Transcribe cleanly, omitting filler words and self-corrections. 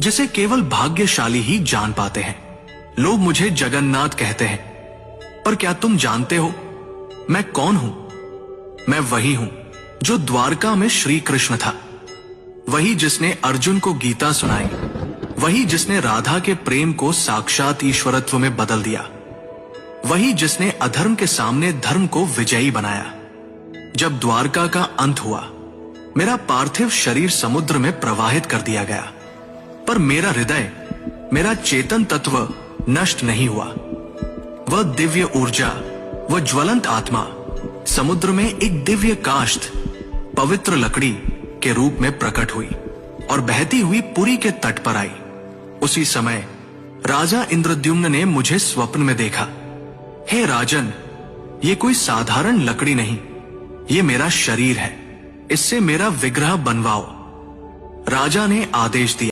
जिसे केवल भाग्यशाली ही जान पाते हैं। लोग मुझे जगन्नाथ कहते हैं, पर क्या तुम जानते हो मैं कौन हूं? मैं वही हूं जो द्वारका में श्री कृष्ण था, वही जिसने अर्जुन को गीता सुनाई, वही जिसने राधा के प्रेम को साक्षात ईश्वरत्व में बदल दिया, वही जिसने अधर्म के सामने धर्म को विजयी बनाया। जब द्वारका का अंत हुआ, मेरा पार्थिव शरीर समुद्र में प्रवाहित कर दिया गया, पर मेरा हृदय, मेरा चेतन तत्व नष्ट नहीं हुआ। वह दिव्य ऊर्जा, वह ज्वलंत आत्मा समुद्र में एक दिव्य काष्ठ, पवित्र लकड़ी के रूप में प्रकट हुई और बहती हुई पुरी के तट पर आई। उसी समय राजा इंद्रद्युम्न ने मुझे स्वप्न में देखा। हे राजन, ये कोई साधारण लकड़ी नहीं, ये मेरा शरीर है, इससे मेरा विग्रह बनवाओ। राजा ने आदेश दिया।